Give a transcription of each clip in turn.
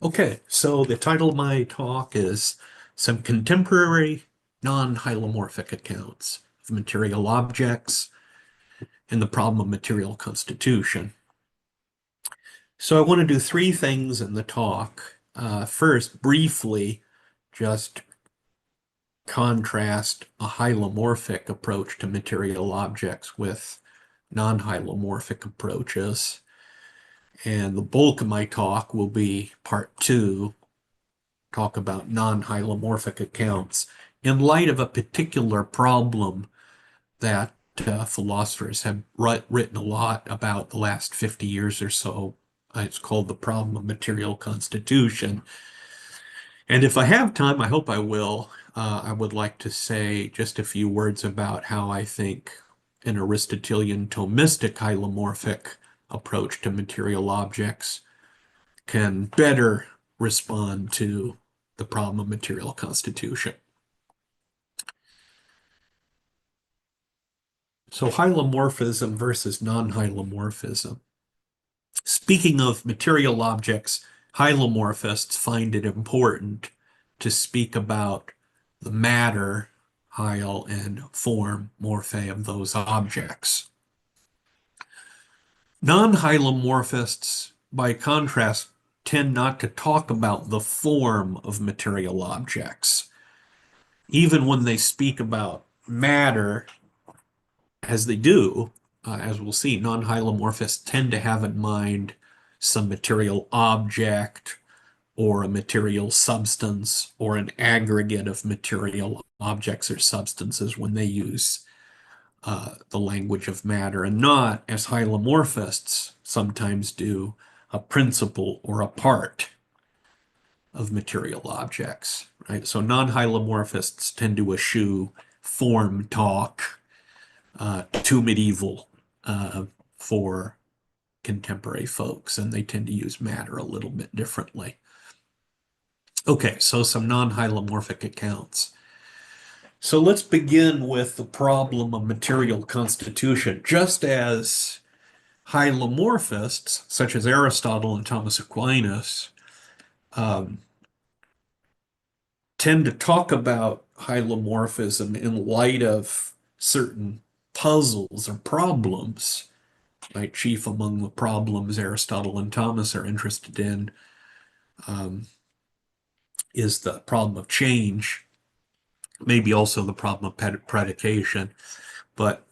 Okay, so the title of my talk is Some Contemporary Non-Hylomorphic Accounts of Material Objects and the Problem of Material Constitution. So I want to do three things in the talk. First, briefly, just contrast a hylomorphic approach to material objects with non-hylomorphic approaches. And the bulk of my talk will be part two, talk about non-hylomorphic accounts in light of a particular problem that philosophers have written a lot about the last 50 years or so. It's called the problem of material constitution. And if I have time, I hope I will, I would like to say just a few words about how I think an Aristotelian-Thomistic hylomorphic approach to material objects can better respond to the problem of material constitution. So hylomorphism versus non-hylomorphism. Speaking of material objects, hylomorphists find it important to speak about the matter, hyl, and form, morphe, of those objects. Non-hylomorphists, by contrast, tend not to talk about the form of material objects. Even when they speak about matter, as they do, as we'll see, non-hylomorphists tend to have in mind some material object or a material substance or an aggregate of material objects or substances when they use the language of matter, and not, as hylomorphists sometimes do, a principle or a part of material objects, right? So non-hylomorphists tend to eschew form talk, too medieval for contemporary folks, and they tend to use matter a little bit differently. Okay, so some non-hylomorphic accounts. So let's begin with the problem of material constitution. Just as hylomorphists, such as Aristotle and Thomas Aquinas, um, tend to talk about hylomorphism in light of certain puzzles or problems, right? Chief among the problems Aristotle and Thomas are interested in um, is the problem of change, maybe also the problem of predication, but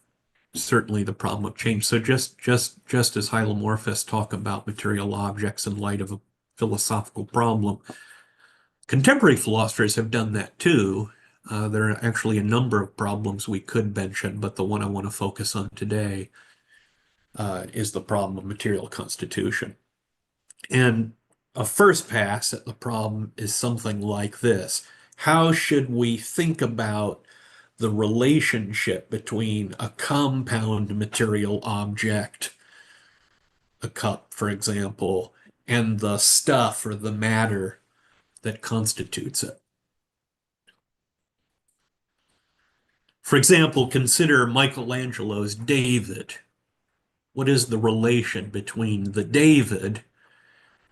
certainly the problem of change. So just as hylomorphists talk about material objects in light of a philosophical problem, contemporary philosophers have done that too. There are actually a number of problems we could mention, but the one I want to focus on today is the problem of material constitution. And a first pass at the problem is something like this. How should we think about the relationship between a compound material object, a cup, for example, and the stuff or the matter that constitutes it? For example, consider Michelangelo's David. What is the relation between the David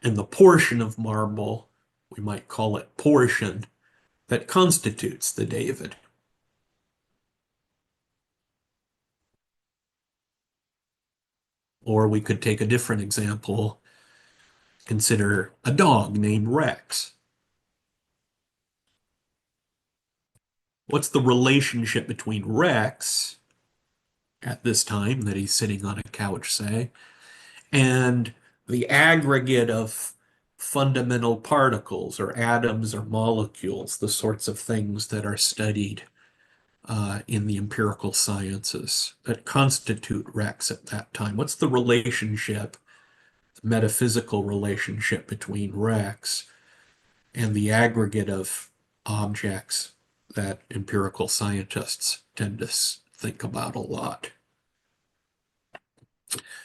and the portion of marble, we might call it portion, that constitutes the David? Or we could take a different example. Consider a dog named Rex. What's the relationship between Rex, at this time that he's sitting on a couch, say, and the aggregate of fundamental particles or atoms or molecules, the sorts of things that are studied in the empirical sciences that constitute Rex at that time? What's the relationship, the metaphysical relationship between Rex and the aggregate of objects that empirical scientists tend to think about a lot?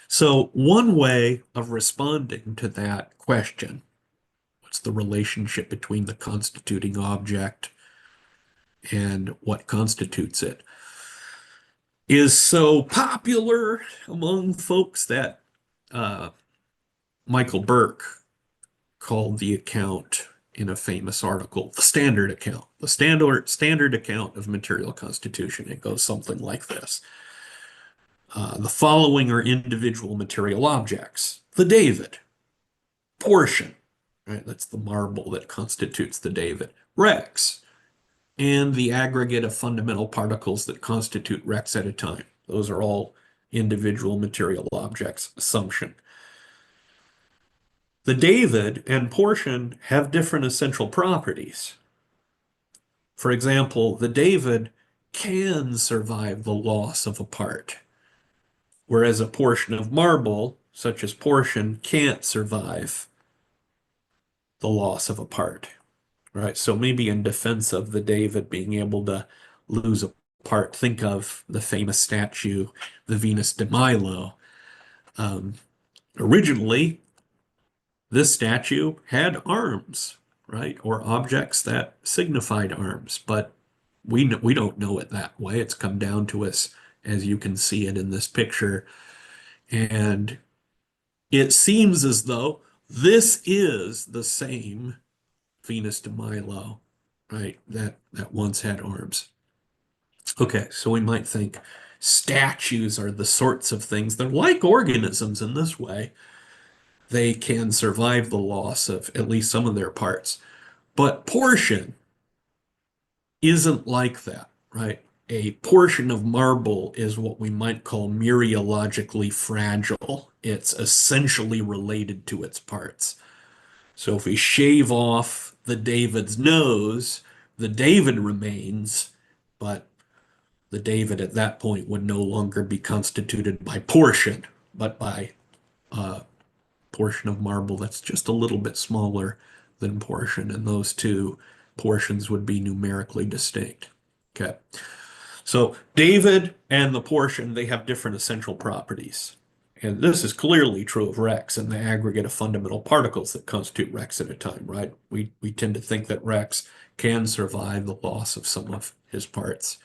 So one way of responding to that question, what's the relationship between the constituting object and what constitutes it, is so popular among folks that Michael Burke called the account in a famous article, the standard account, the standard account of material constitution. It goes something like this. The following are individual material objects. The David, portion, right? That's the marble that constitutes the David. Rex, and the aggregate of fundamental particles that constitute Rex at a time. Those are all individual material objects. Assumption. The David and portion have different essential properties. For example, the David can survive the loss of a part, whereas a portion of marble, such as portion, can't survive the loss of a part, right? So maybe in defense of the David being able to lose a part, think of the famous statue, the Venus de Milo. Um, Originally, this statue had arms, right? Or objects that signified arms, but we don't know it that way. It's come down to us as you can see it in this picture. And it seems as though this is the same Venus de Milo, right? That once had arms. Okay, so we might think statues are the sorts of things that are like organisms in this way. They can survive the loss of at least some of their parts. But portion isn't like that, right? A portion of marble is what we might call mereologically fragile. It's essentially related to its parts. So if we shave off the David's nose, the David remains, but the David at that point would no longer be constituted by portion, but by a portion of marble that's just a little bit smaller than portion, and those two portions would be numerically distinct. Okay. So David and the portion, they have different essential properties. And this is clearly true of Rex and the aggregate of fundamental particles that constitute Rex at a time, right? We tend to think that Rex can survive the loss of some of his parts.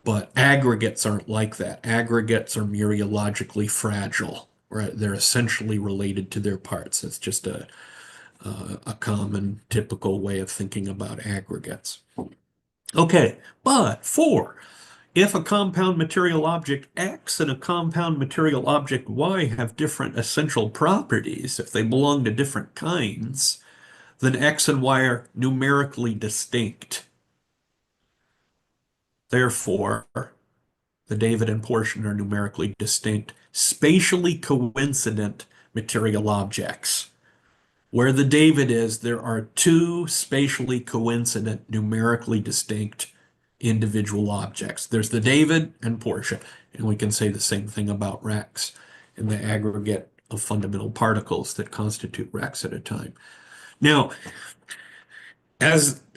But aggregates aren't like that. Aggregates are mereologically fragile, right? They're essentially related to their parts. It's just a common, typical way of thinking about aggregates. Okay, but if a compound material object X and a compound material object Y have different essential properties, if they belong to different kinds, then X and Y are numerically distinct. Therefore, the David and portion are numerically distinct, spatially coincident material objects. Where the David is, there are two spatially coincident, numerically distinct individual objects. There's the David and portion, and we can say the same thing about Rex and the aggregate of fundamental particles that constitute Rex at a time. Now,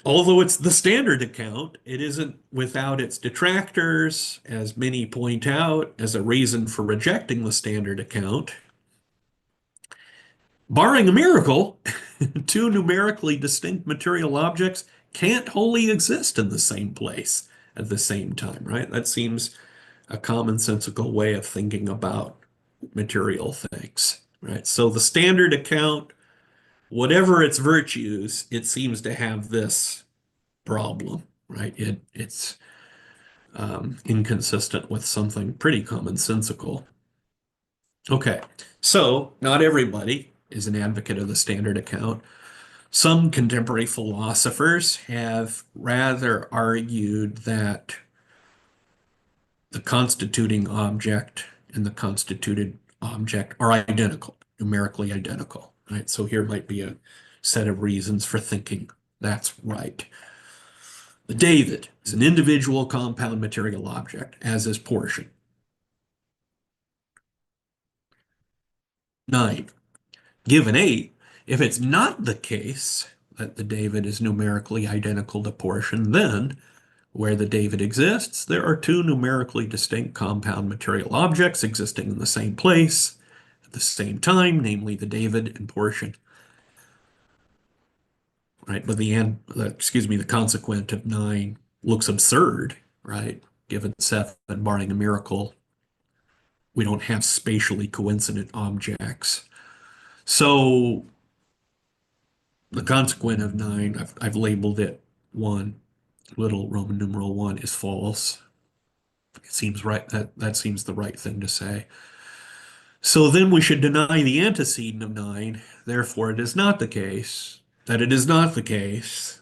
although it's the standard account, it isn't without its detractors, as many point out, as a reason for rejecting the standard account. Barring a miracle, two numerically distinct material objects can't wholly exist in the same place at the same time, right? That seems a commonsensical way of thinking about material things, right? So the standard account, whatever its virtues, it seems to have this problem, right? It's inconsistent with something pretty commonsensical. Okay, so not everybody is an advocate of the standard account. Some contemporary philosophers have rather argued that the constituting object and the constituted object are identical, numerically identical, right? So here might be a set of reasons for thinking that's right. The David is an individual compound material object, as is portion. 9. Given 8, if it's not the case that the David is numerically identical to portion, then where the David exists, there are two numerically distinct compound material objects existing in the same place at the same time, namely the David and portion. Right, but the consequent of 9 looks absurd, right? Given 7, barring a miracle, we don't have spatially coincident objects. So the consequent of 9, I've labeled it 1, little Roman numeral 1 is false. It seems right, that seems the right thing to say. So then we should deny the antecedent of 9. Therefore, it is not the case that it is not the case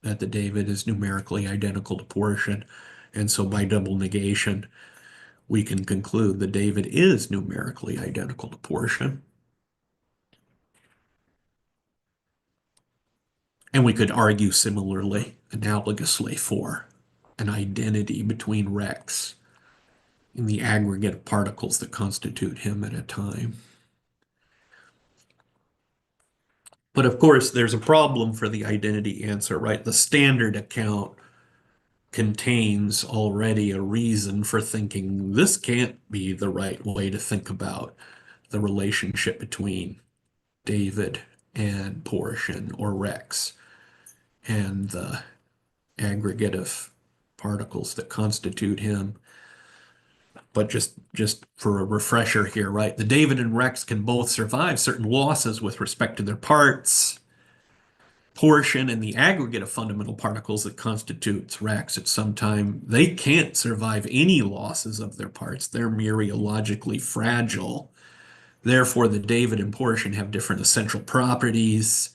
that the David is numerically identical to portion. And so by double negation, we can conclude that David is numerically identical to portion. And we could argue similarly, analogously, for an identity between Rex in the aggregate of particles that constitute him at a time. But of course, there's a problem for the identity answer, right? The standard account contains already a reason for thinking this can't be the right way to think about the relationship between David and portion or Rex and the aggregate of particles that constitute him. But just for a refresher here, right? The David and Rex can both survive certain losses with respect to their parts, portion, and the aggregate of fundamental particles that constitutes Rex at some time. They can't survive any losses of their parts. They're mereologically fragile. Therefore, the David and portion have different essential properties.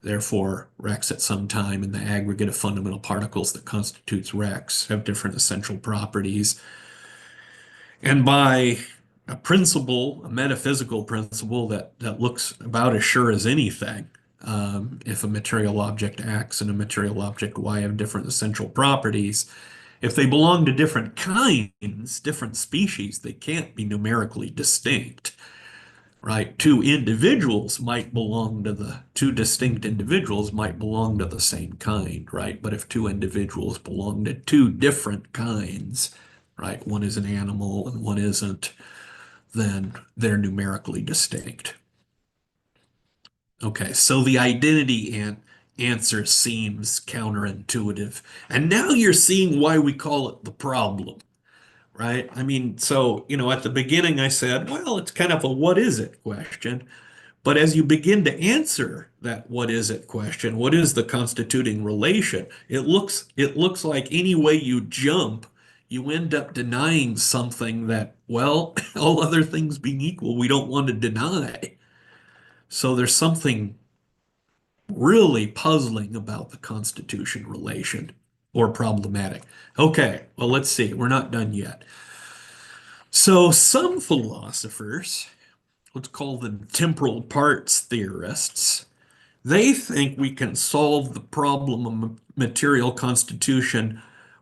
Therefore, Rex at some time and the aggregate of fundamental particles that constitutes Rex have different essential properties. And by a principle, a metaphysical principle that looks about as sure as anything, if a material object X and a material object Y have different essential properties, if they belong to different kinds, different species, they can't be numerically distinct, right? Two distinct individuals might belong to the same kind, right? But if two individuals belong to two different kinds, right? One is an animal and one isn't, then they're numerically distinct. Okay, so the identity answer seems counterintuitive. And now you're seeing why we call it the problem, right? I mean, so, at the beginning I said, well, it's kind of a what is it question. But as you begin to answer that what is it question, what is the constituting relation? It looks like any way you jump, you end up denying something that, well, all other things being equal, we don't want to deny. So there's something really puzzling about the constitution relation or problematic. Okay, well, let's see. We're not done yet. So some philosophers, let's call them temporal parts theorists, they think we can solve the problem of material constitution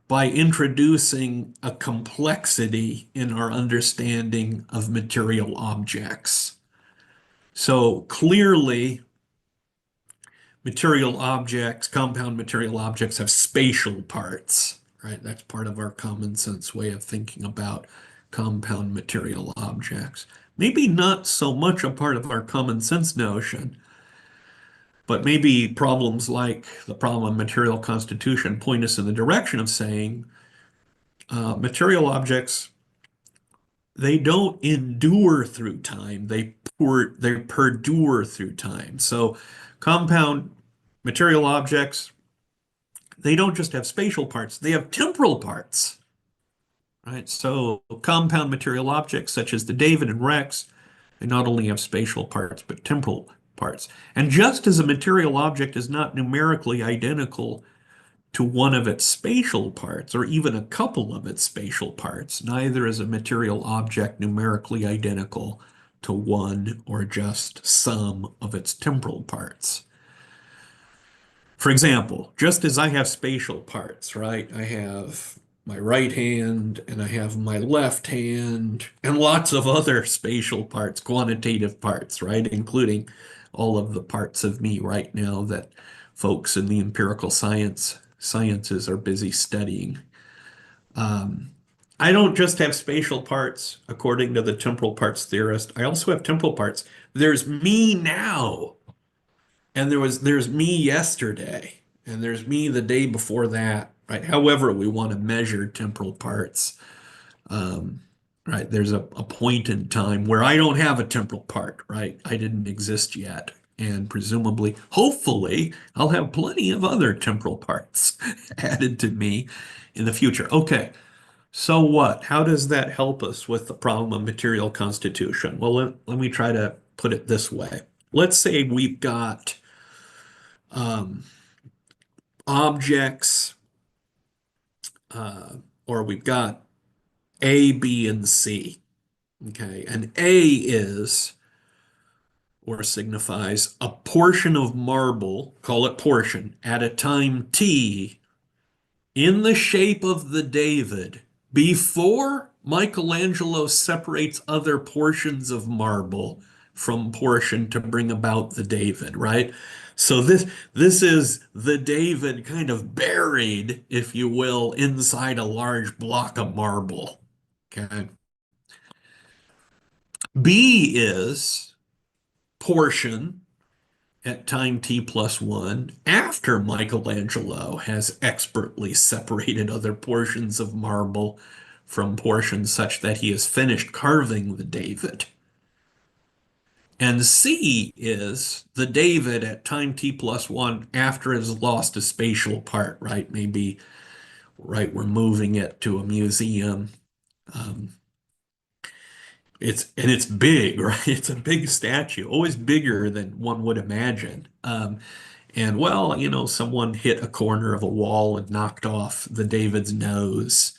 by introducing a complexity in our understanding of material objects. So clearly, material objects, compound material objects have spatial parts, right? That's part of our common sense way of thinking about compound material objects. Maybe not so much a part of our common sense notion, but maybe problems like the problem of material constitution point us in the direction of saying material objects, they don't endure through time, they perdure through time. So compound material objects, they don't just have spatial parts, they have temporal parts, right? So compound material objects such as the David and Rex, they not only have spatial parts, but temporal parts. And just as a material object is not numerically identical to one of its spatial parts, or even a couple of its spatial parts, neither is a material object numerically identical to one or just some of its temporal parts. For example, just as I have spatial parts, right? I have my right hand and I have my left hand and lots of other spatial parts, quantitative parts, right? Including all of the parts of me right now that folks in the empirical sciences are busy studying. Um, I don't just have spatial parts, according to the temporal parts theorist. I also have temporal parts. There's me now. And there's me yesterday, and there's me the day before that, right? However, we want to measure temporal parts, um, right? There's a point in time where I don't have a temporal part, right? I didn't exist yet. And presumably, hopefully, I'll have plenty of other temporal parts added to me in the future. Okay, so what? How does that help us with the problem of material constitution? Well, let me try to put it this way. Let's say we've got um, objects, or we've got A, B, and C. Okay, and A is or signifies a portion of marble, call it portion, at a time t in the shape of the David before Michelangelo separates other portions of marble from portion to bring about the David, right? So this is the David kind of buried, if you will, inside a large block of marble. Okay. B is portion at time t plus one after Michelangelo has expertly separated other portions of marble from portions such that he has finished carving the David. And C is the David at time t plus one after it has lost a spatial part, right? Maybe, right, we're moving it to a museum. Um, it's big, right? It's a big statue, always bigger than one would imagine. And well, someone hit a corner of a wall and knocked off the David's nose.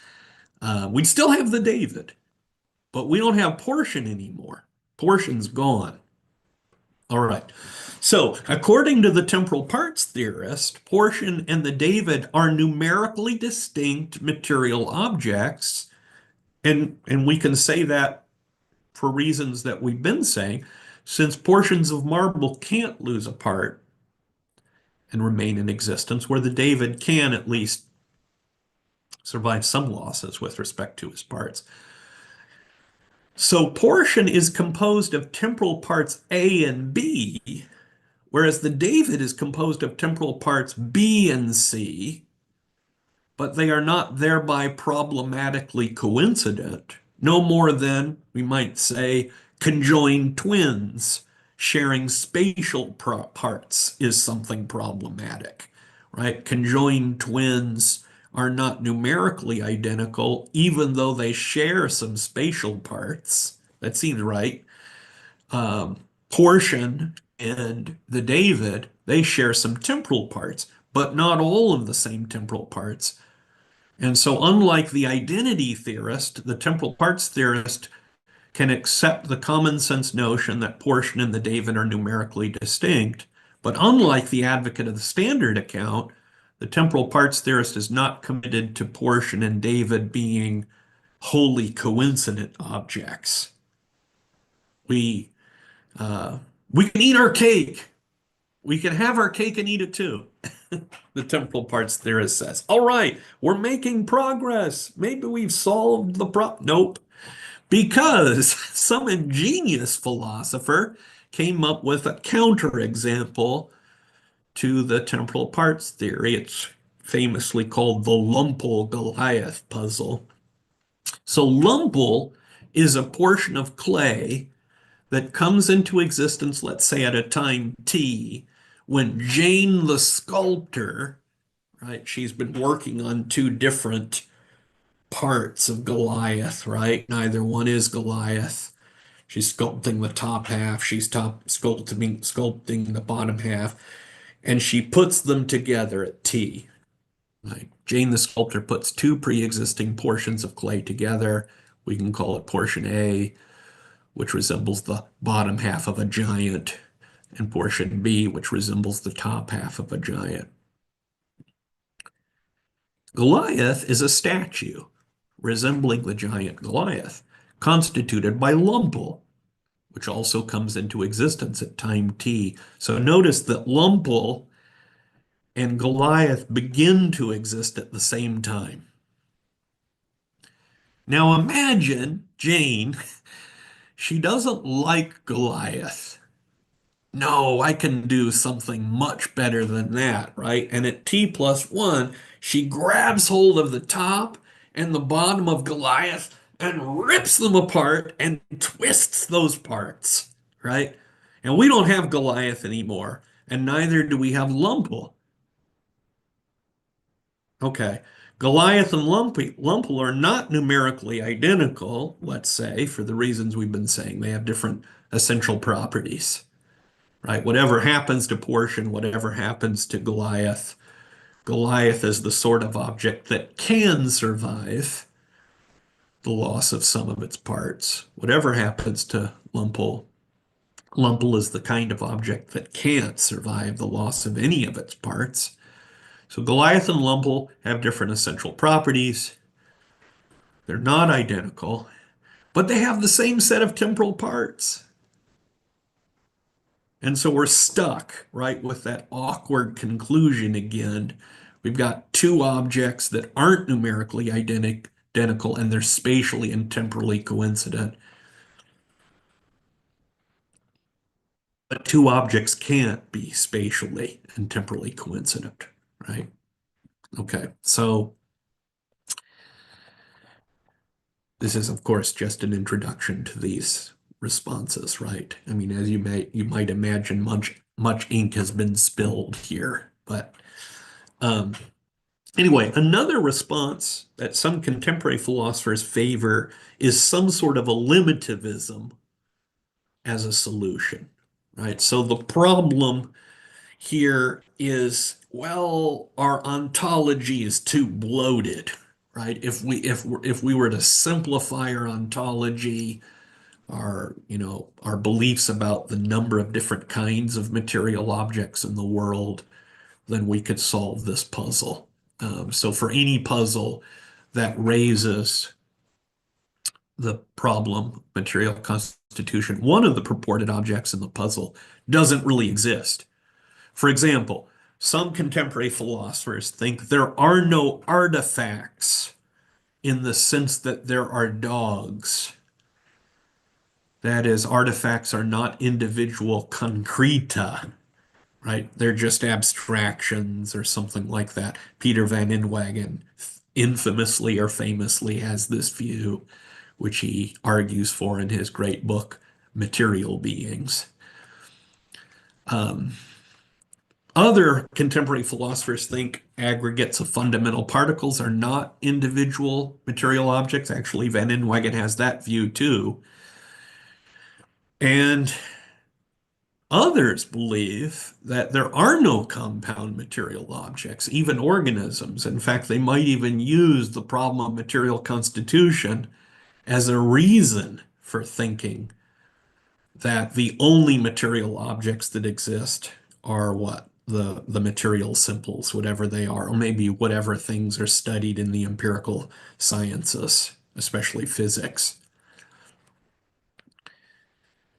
We'd still have the David, but we don't have portion anymore. Portion's gone. All right. So, according to the temporal parts theorist, portion and the David are numerically distinct material objects. And we can say that for reasons that we've been saying, since portions of marble can't lose a part and remain in existence, where the David can at least survive some losses with respect to his parts. So portion is composed of temporal parts A and B, whereas the David is composed of temporal parts B and C, but they are not thereby problematically coincident, no more than, we might say, conjoined twins sharing spatial parts is something problematic, right? Conjoined twins are not numerically identical, even though they share some spatial parts. That seems right. Portion and the David, they share some temporal parts, but not all of the same temporal parts. And so, unlike the identity theorist, the temporal parts theorist can accept the common sense notion that portion and the David are numerically distinct. But unlike the advocate of the standard account, the temporal parts theorist is not committed to portion and David being wholly coincident objects. We we can eat our cake. We can have our cake and eat it too. The temporal parts theorist says, all right, we're making progress. Maybe we've solved the problem. Nope. Because some ingenious philosopher came up with a counterexample to the temporal parts theory. It's famously called the Lumpl-Goliath puzzle. So Lumpl is a portion of clay that comes into existence, let's say at a time t, when Jane the sculptor, right, she's been working on two different parts of Goliath, right? Neither one is Goliath. She's sculpting the top half, she's sculpting the bottom half, and she puts them together at T. Right? Jane the sculptor puts two pre-existing portions of clay together. We can call it portion A, which resembles the bottom half of a giant, and portion B, which resembles the top half of a giant. Goliath is a statue resembling the giant Goliath, constituted by Lumpl, which also comes into existence at time t. So notice that Lumpl and Goliath begin to exist at the same time. Now imagine Jane, she doesn't like Goliath. No, I can do something much better than that, right? And at t plus one, she grabs hold of the top and the bottom of Goliath and rips them apart and twists those parts, right? And we don't have Goliath anymore, and neither do we have Lumpl. Okay. Goliath and Lumpl are not numerically identical, let's say, for the reasons we've been saying. They have different essential properties, right? Whatever happens to Portion, whatever happens to Goliath, Goliath is the sort of object that can survive the loss of some of its parts. Whatever happens to Lumpl, Lumpl is the kind of object that can't survive the loss of any of its parts. So Goliath and Lumpl have different essential properties. They're not identical, but they have the same set of temporal parts. And so we're stuck, right, with that awkward conclusion again. We've got two objects that aren't numerically identical and they're spatially and temporally coincident. But two objects can't be spatially and temporally coincident, right? Okay, so this is, of course, just an introduction to these responses, right? I mean, as you might imagine, much ink has been spilled here. But um, anyway, another response that some contemporary philosophers favor is some sort of eliminativism as a solution, right? So the problem here is, well, our ontology is too bloated, right? If we were to simplify our ontology, our beliefs about the number of different kinds of material objects in the world, then we could solve this puzzle. So for any puzzle that raises the problem, material constitution, one of the purported objects in the puzzle doesn't really exist. For example, some contemporary philosophers think there are no artifacts in the sense that there are dogs. That is, artifacts are not individual concreta, right? They're just abstractions or something like that. Peter Van Inwagen infamously or famously has this view, which he argues for in his great book, Material Beings. Other contemporary philosophers think aggregates of fundamental particles are not individual material objects. Actually, Van Inwagen has that view too. And others believe that there are no compound material objects, even organisms. In fact, they might even use the problem of material constitution as a reason for thinking that the only material objects that exist are what? The material simples, whatever they are, or maybe whatever things are studied in the empirical sciences, especially physics.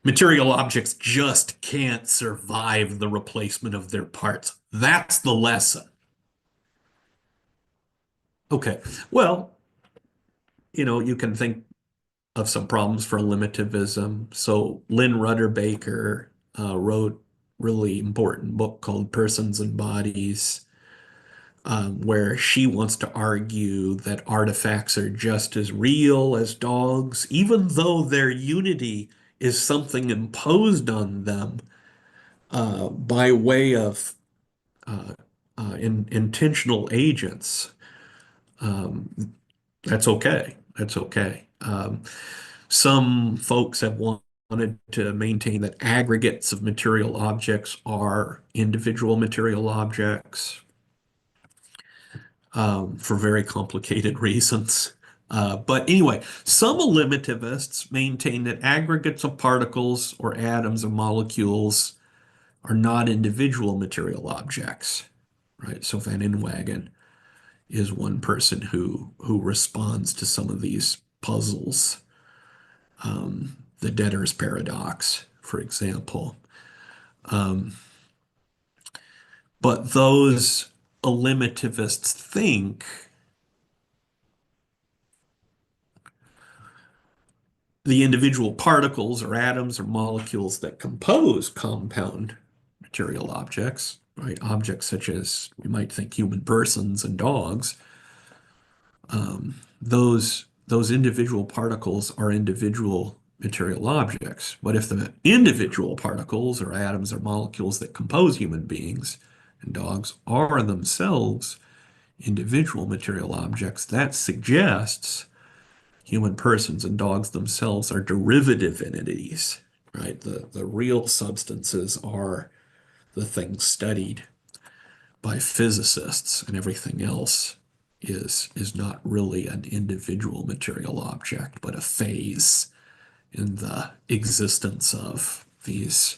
Material objects just can't survive the replacement of their parts. That's the lesson. Okay, well, you can think of some problems for eliminativism. So Lynn Rudder Baker wrote a really important book called Persons and Bodies, where she wants to argue that artifacts are just as real as dogs, even though their unity is something imposed on them by way of intentional agents. That's okay. That's okay. Some folks have wanted to maintain that aggregates of material objects are individual material objects for very complicated reasons. But anyway, some eliminativists maintain that aggregates of particles or atoms or molecules are not individual material objects, right? So Van Inwagen is one person who responds to some of these puzzles. The debtor's paradox, for example. But those eliminativists think the individual particles or atoms or molecules that compose compound material objects, right? Objects such as we might think human persons and dogs, those individual particles are individual material objects. But if the individual particles or atoms or molecules that compose human beings and dogs are themselves individual material objects, that suggests human persons and dogs themselves are derivative entities, right? The real substances are the things studied by physicists, and everything else is not really an individual material object, but a phase in the existence of these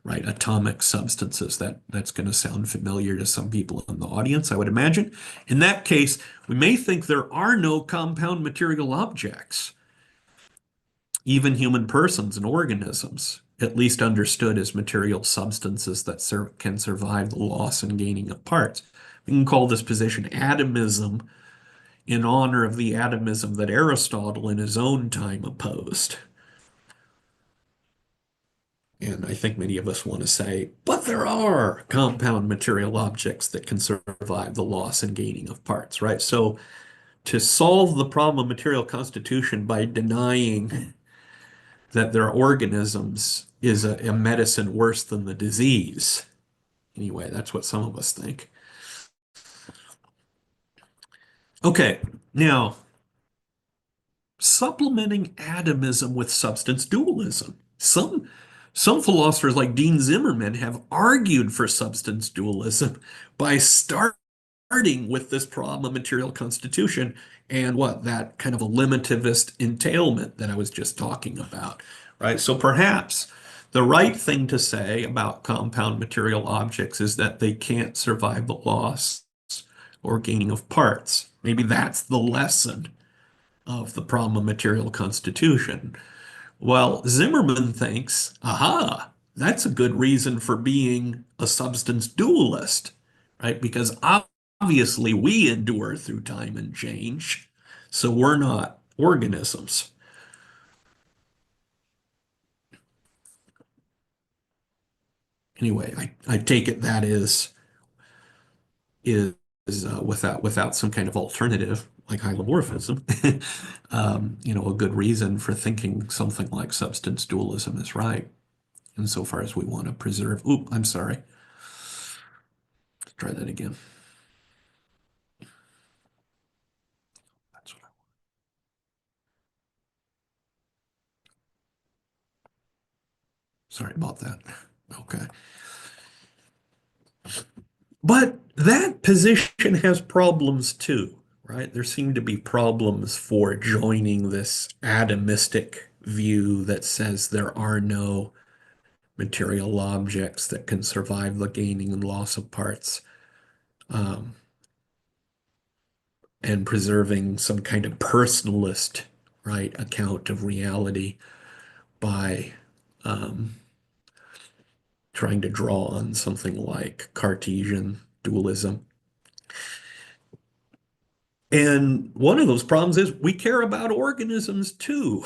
right atomic substances. That's going to sound familiar to some people in the audience, I would imagine. In that case, we may think there are no compound material objects, even human persons and organisms, at least understood as material substances that can survive the loss and gaining of parts. We can call this position atomism in honor of the atomism that Aristotle in his own time opposed. And I think many of us want to say, but there are compound material objects that can survive the loss and gaining of parts, right? So to solve the problem of material constitution by denying that there are organisms is a medicine worse than the disease. Anyway, that's what some of us think. Okay, now supplementing atomism with substance dualism. Some philosophers like Dean Zimmerman have argued for substance dualism by starting with this problem of material constitution and what that kind of eliminativist entailment that I was just talking about, right? So perhaps the right thing to say about compound material objects is that they can't survive the loss or gaining of parts. Maybe that's the lesson of the problem of material constitution. Well, Zimmerman thinks, aha, that's a good reason for being a substance dualist, right? Because obviously we endure through time and change, so we're not organisms. Anyway, I take it that is without some kind of alternative like hylomorphism, a good reason for thinking something like substance dualism is right, insofar as we want to preserve. Oop, I'm sorry. Let's try that again. That's what Sorry about that. Okay. But that position has problems too, right? There seem to be problems for joining this atomistic view that says there are no material objects that can survive the gaining and loss of parts, um, and preserving some kind of personalist, right, account of reality by um, trying to draw on something like Cartesian dualism. And one of those problems is we care about organisms too,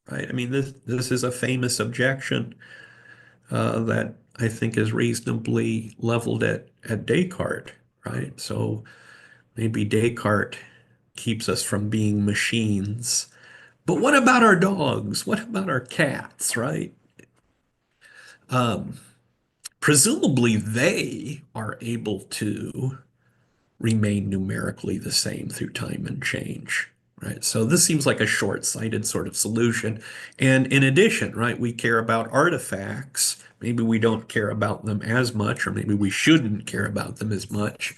right? I mean, this is a famous objection that I think is reasonably leveled at Descartes, right? So maybe Descartes keeps us from being machines. But what about our dogs? What about our cats, right? Um, Presumably they are able to remain numerically the same through time and change, right? So this seems like a short-sighted sort of solution. And in addition, right, we care about artifacts. Maybe we don't care about them as much, or maybe we shouldn't care about them as much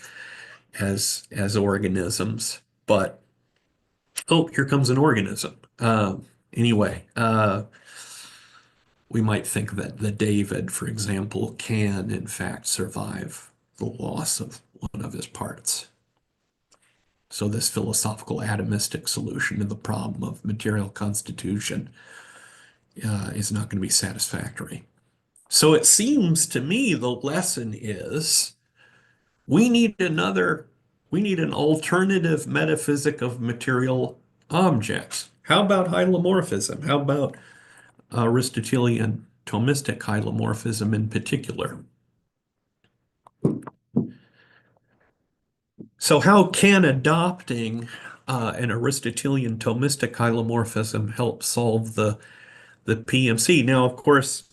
as organisms. But oh, here comes an organism. Anyway, we might think that the David, for example, can in fact survive the loss of one of his parts. So this philosophical atomistic solution to the problem of material constitution is not going to be satisfactory. So it seems to me the lesson is we need we need an alternative metaphysic of material objects. How about hylomorphism? How about Aristotelian-Thomistic hylomorphism in particular? So how can adopting an Aristotelian-Thomistic hylomorphism helps solve the PMC. Now, of course,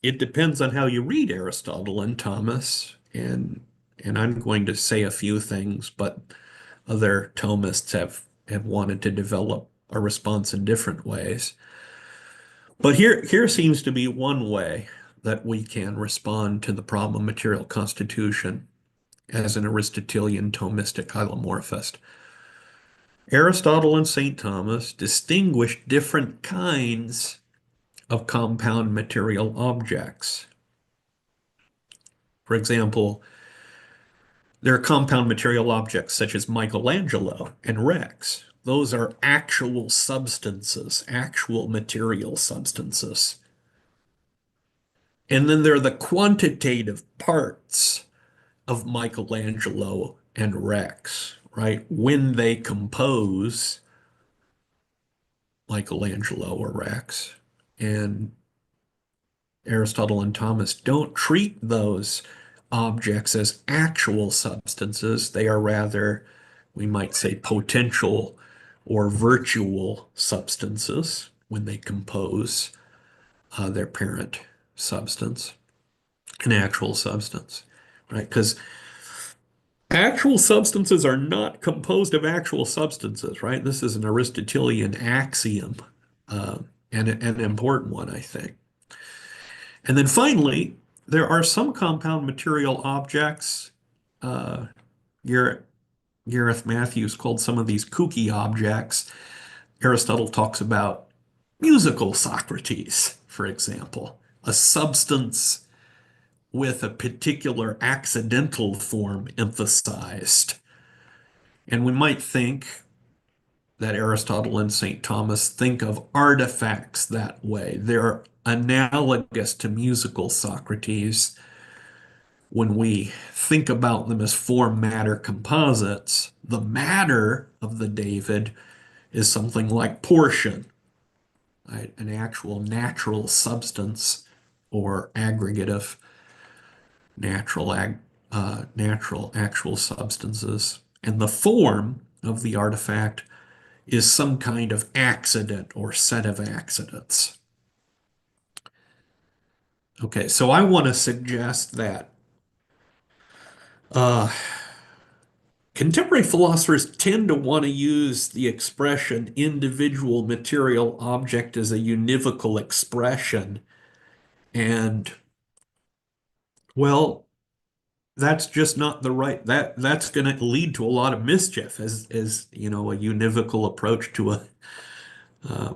it depends on how you read Aristotle and Thomas, and I'm going to say a few things, but other Thomists have wanted to develop a response in different ways. But here seems to be one way that we can respond to the problem of material constitution as an Aristotelian Thomistic hylomorphist. Aristotle and St. Thomas distinguished different kinds of compound material objects. For example, there are compound material objects such as Michelangelo and Rex. Those are actual substances, actual material substances. And then there are the quantitative parts of Michelangelo and Rex, right? When they compose Michelangelo or Rex. And Aristotle and Thomas don't treat those objects as actual substances. They are rather, we might say, potential or virtual substances when they compose their parent substance, an actual substance, right? Because actual substances are not composed of actual substances, right? This is an Aristotelian axiom, and an important one, I think. And then finally, there are some compound material objects. Uh, Gareth Matthews called some of these kooky objects. Aristotle talks about musical Socrates, for example, a substance with a particular accidental form emphasized. And we might think that Aristotle and St. Thomas think of artifacts that way. They're analogous to musical Socrates when we think about them as form matter composites. The matter of the David is something like portion, right? An actual natural substance or aggregate of natural actual substances. And the form of the artifact is some kind of accident or set of accidents. Okay, so I want to suggest that uh, contemporary philosophers tend to want to use the expression individual material object as a univocal expression. And, well, that's just not the right, that's going to lead to a lot of mischief as you know, a univocal approach to uh,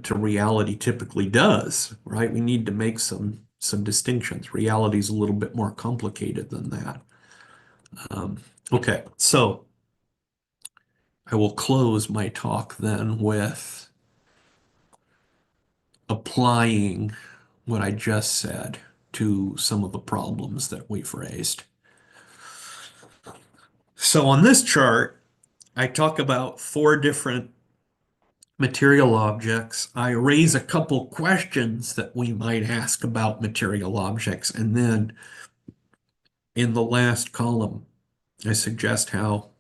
to reality typically does, right? We need to make some distinctions. Reality is a little bit more complicated than that. Okay, so I will close my talk then with applying what I just said to some of the problems that we've raised. So on this chart, I talk about four different material objects. I raise a couple questions that we might ask about material objects, and then in the last column, I suggest how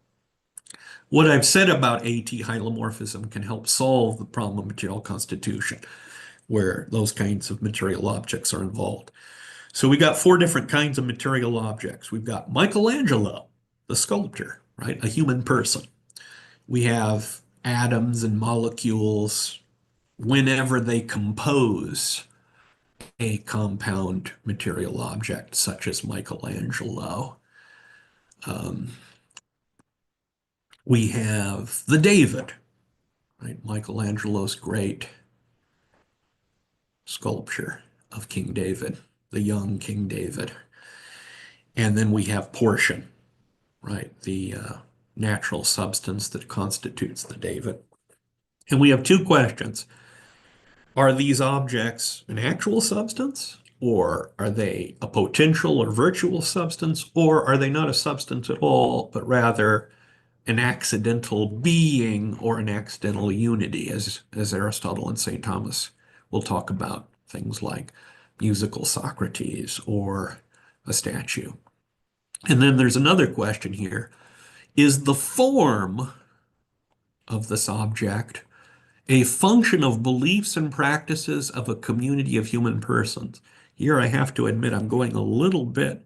what I've said about AT hylomorphism can help solve the problem of material constitution, where those kinds of material objects are involved. So we got four different kinds of material objects. We've got Michelangelo, the sculptor, right? A human person. We have atoms and molecules whenever they compose a compound material object, such as Michelangelo. We have the David, right? Michelangelo's great sculpture of King David, the young King David. And then we have portion, right? The natural substance that constitutes the David. And we have two questions. Are these objects an actual substance, or are they a potential or virtual substance, or are they not a substance at all, but rather an accidental being or an accidental unity, as Aristotle and St. Thomas will talk about things like musical Socrates or a statue. And then there's another question here. Is the form of this object a function of beliefs and practices of a community of human persons? Here I have to admit I'm going a little bit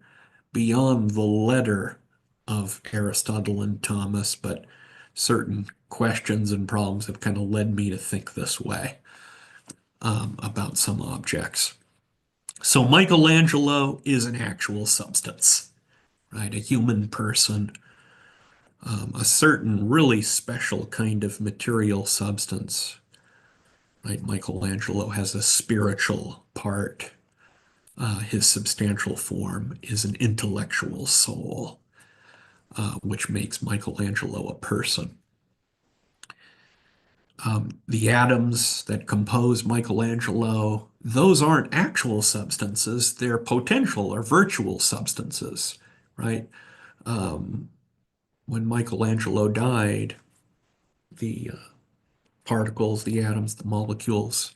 beyond the letter of Aristotle and Thomas, but certain questions and problems have kind of led me to think this way about some objects. So Michelangelo is an actual substance, right? A human person, a certain really special kind of material substance, right? Michelangelo has a spiritual part. His substantial form is an intellectual soul, which makes Michelangelo a person. The atoms that compose Michelangelo, those aren't actual substances, they're potential or virtual substances, right? Um, when Michelangelo died, the particles, the atoms, the molecules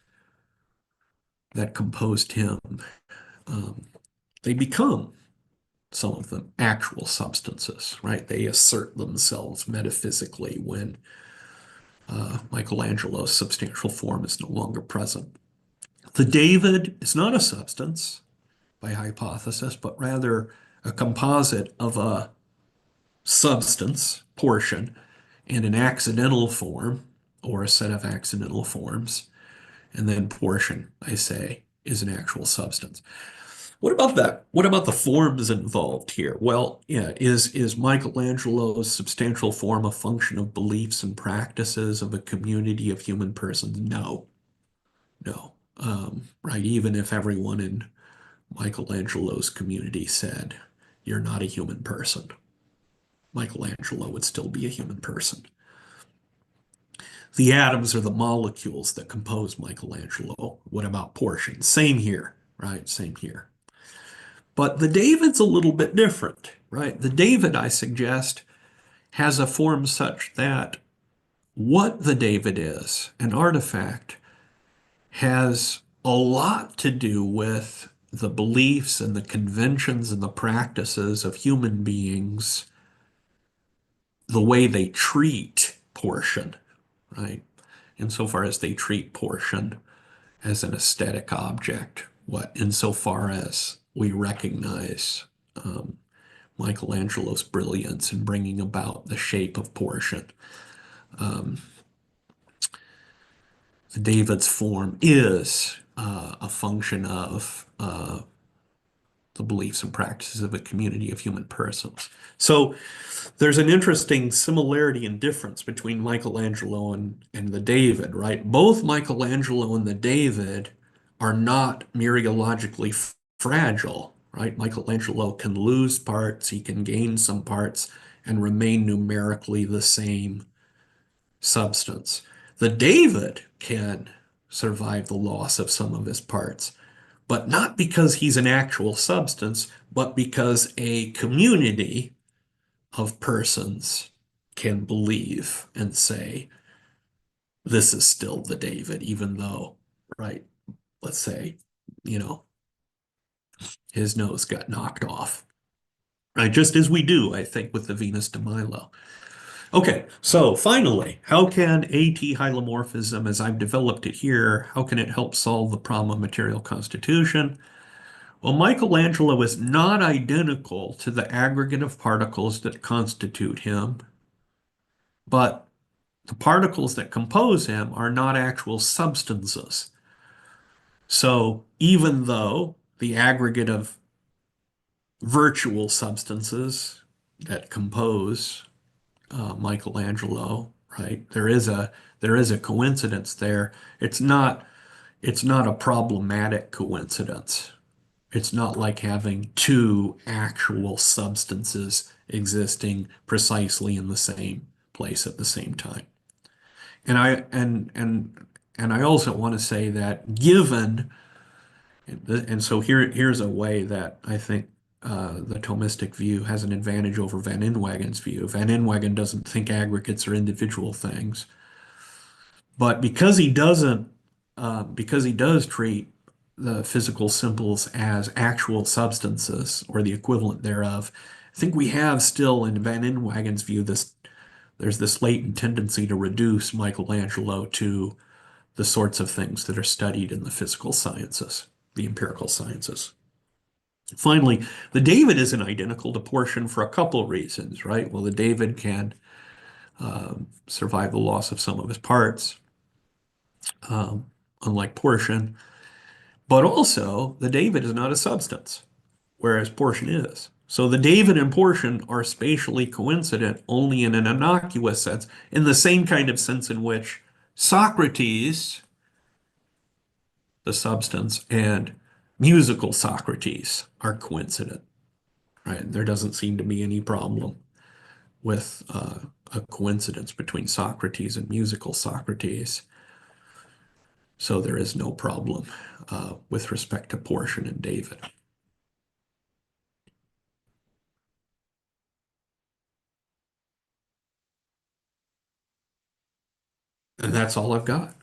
that composed him, um, they become, some of them, actual substances, right? They assert themselves metaphysically when Michelangelo's substantial form is no longer present. The David is not a substance by hypothesis, but rather a composite of a substance portion and an accidental form or a set of accidental forms. And then portion, I say, is an actual substance. What about that? What about the forms involved here? Well, yeah, is Michelangelo's substantial form a function of beliefs and practices of a community of human persons? No, no. Right, even if everyone in Michelangelo's community said, "You're not a human person," Michelangelo would still be a human person. The atoms are the molecules that compose Michelangelo. What about portions? Same here, right? Same here. But the David's a little bit different, right? The David, I suggest, has a form such that what the David is, an artifact, has a lot to do with the beliefs and the conventions and the practices of human beings, the way they treat portion, right? Insofar as they treat portion as an aesthetic object, what insofar as we recognize Michelangelo's brilliance in bringing about the shape of portion. Um, David's form is a function of the beliefs and practices of a community of human persons. So there's an interesting similarity and difference between Michelangelo and the David, right? Both Michelangelo and the David are not mereologically fragile, right? Michelangelo can lose parts, he can gain some parts and remain numerically the same substance. The David can survive the loss of some of his parts, but not because he's an actual substance, but because a community of persons can believe and say, this is still the David, even though, right, let's say, you know, his nose got knocked off. Right, just as we do, I think, with the Venus de Milo. Okay, so finally, how can AT-hylomorphism, as I've developed it here, how can it help solve the problem of material constitution? Well, Michelangelo is not identical to the aggregate of particles that constitute him, but the particles that compose him are not actual substances. So even though the aggregate of virtual substances that compose Michelangelo, right, there is a coincidence there. It's not a problematic coincidence. It's not like having two actual substances existing precisely in the same place at the same time. And I also want to say that given, and so here's a way that I think the Thomistic view has an advantage over Van Inwagen's view. Van Inwagen doesn't think aggregates are individual things, but because he does treat the physical symbols as actual substances or the equivalent thereof, I think we have still, in Van Inwagen's view, there's this latent tendency to reduce Michelangelo to the sorts of things that are studied in the physical sciences, the empirical sciences. Finally, the David isn't identical to Portion for a couple of reasons, right? Well, the David can survive the loss of some of his parts, um, unlike Portion, but also the David is not a substance, whereas Portion is. So the David and Portion are spatially coincident only in an innocuous sense, in the same kind of sense in which Socrates, the substance, and musical Socrates are coincident, right? There doesn't seem to be any problem with a coincidence between Socrates and musical Socrates. So there is no problem with respect to Portion and David. And that's all I've got.